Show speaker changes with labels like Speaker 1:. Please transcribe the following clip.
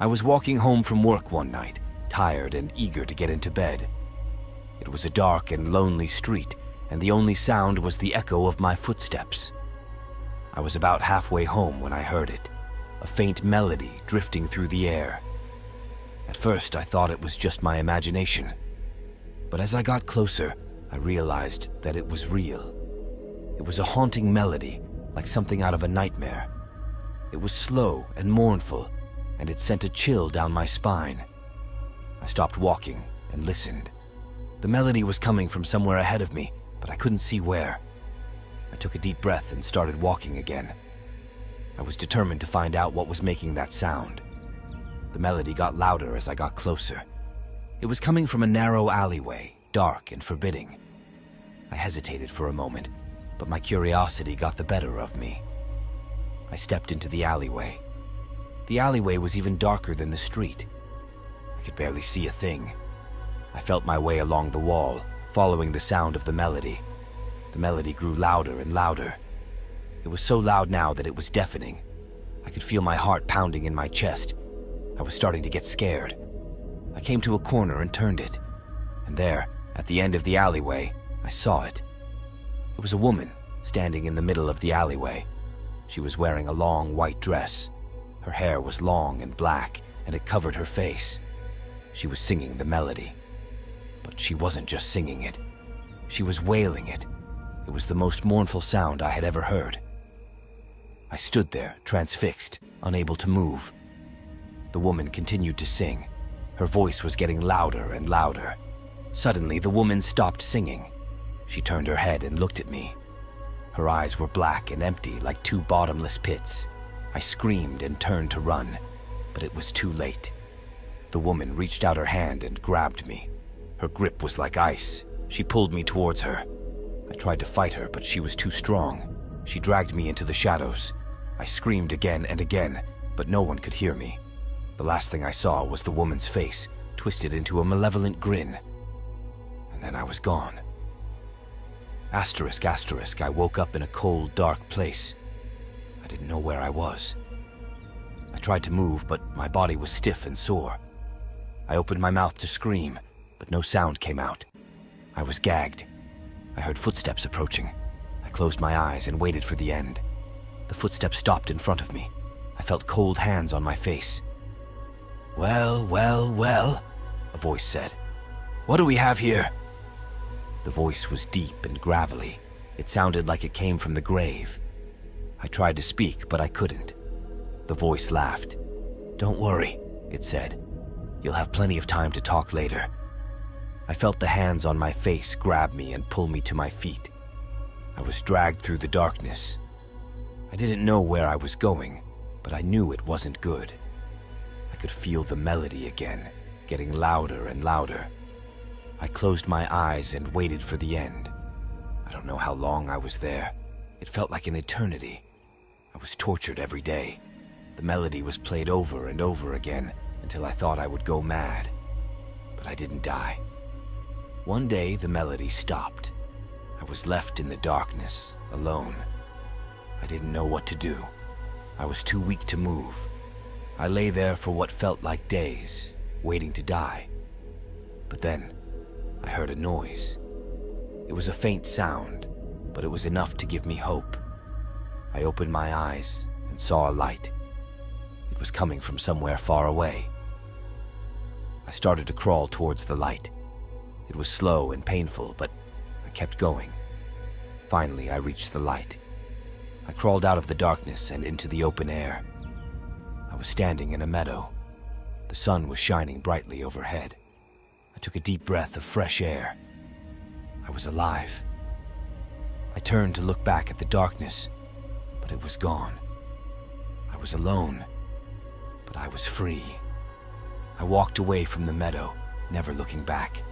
Speaker 1: I was walking home from work one night, tired and eager to get into bed. It was a dark and lonely street, and the only sound was the echo of my footsteps. I was about halfway home when I heard it, a faint melody drifting through the air. At first, I thought it was just my imagination, but as I got closer, I realized that it was real. It was a haunting melody, like something out of a nightmare. It was slow and mournful, and it sent a chill down my spine. I stopped walking and listened. The melody was coming from somewhere ahead of me, but I couldn't see where. I took a deep breath and started walking again. I was determined to find out what was making that sound. The melody got louder as I got closer. It was coming from a narrow alleyway, dark and forbidding. I hesitated for a moment, but my curiosity got the better of me. I stepped into the alleyway. The alleyway was even darker than the street. I could barely see a thing. I felt my way along the wall, following the sound of the melody. The melody grew louder and louder. It was so loud now that it was deafening. I could feel my heart pounding in my chest. I was starting to get scared. I came to a corner and turned it. And there, at the end of the alleyway, I saw it. It was a woman standing in the middle of the alleyway. She was wearing a long white dress. Her hair was long and black, and it covered her face. She was singing the melody. But she wasn't just singing it. She was wailing it. It was the most mournful sound I had ever heard. I stood there, transfixed, unable to move. The woman continued to sing. Her voice was getting louder and louder. Suddenly, the woman stopped singing. She turned her head and looked at me. Her eyes were black and empty like two bottomless pits. I screamed and turned to run, but it was too late. The woman reached out her hand and grabbed me. Her grip was like ice. She pulled me towards her. I tried to fight her, but she was too strong. She dragged me into the shadows. I screamed again and again, but no one could hear me. The last thing I saw was the woman's face, twisted into a malevolent grin. And then I was gone. Asterisk, asterisk, I woke up in a cold, dark place. I didn't know where I was. I tried to move, but my body was stiff and sore. I opened my mouth to scream, but no sound came out. I was gagged. I heard footsteps approaching. I closed my eyes and waited for the end. The footsteps stopped in front of me. I felt cold hands on my face. "Well, well, well," a voice said. "What do we have here?" The voice was deep and gravelly. It sounded like it came from the grave. I tried to speak, but I couldn't. The voice laughed. "Don't worry," it said. "You'll have plenty of time to talk later." I felt the hands on my face grab me and pull me to my feet. I was dragged through the darkness. I didn't know where I was going, but I knew it wasn't good. I could feel the melody again, getting louder and louder. I closed my eyes and waited for the end. I don't know how long I was there. It felt like an eternity. I was tortured every day. The melody was played over and over again until I thought I would go mad. But I didn't die. One day, the melody stopped. I was left in the darkness, alone. I didn't know what to do. I was too weak to move. I lay there for what felt like days, waiting to die. But then, I heard a noise. It was a faint sound, but it was enough to give me hope. I opened my eyes and saw a light. It was coming from somewhere far away. I started to crawl towards the light. It was slow and painful, but I kept going. Finally, I reached the light. I crawled out of the darkness and into the open air. I was standing in a meadow. The sun was shining brightly overhead. I took a deep breath of fresh air. I was alive. I turned to look back at the darkness, but it was gone. I was alone, but I was free. I walked away from the meadow, never looking back.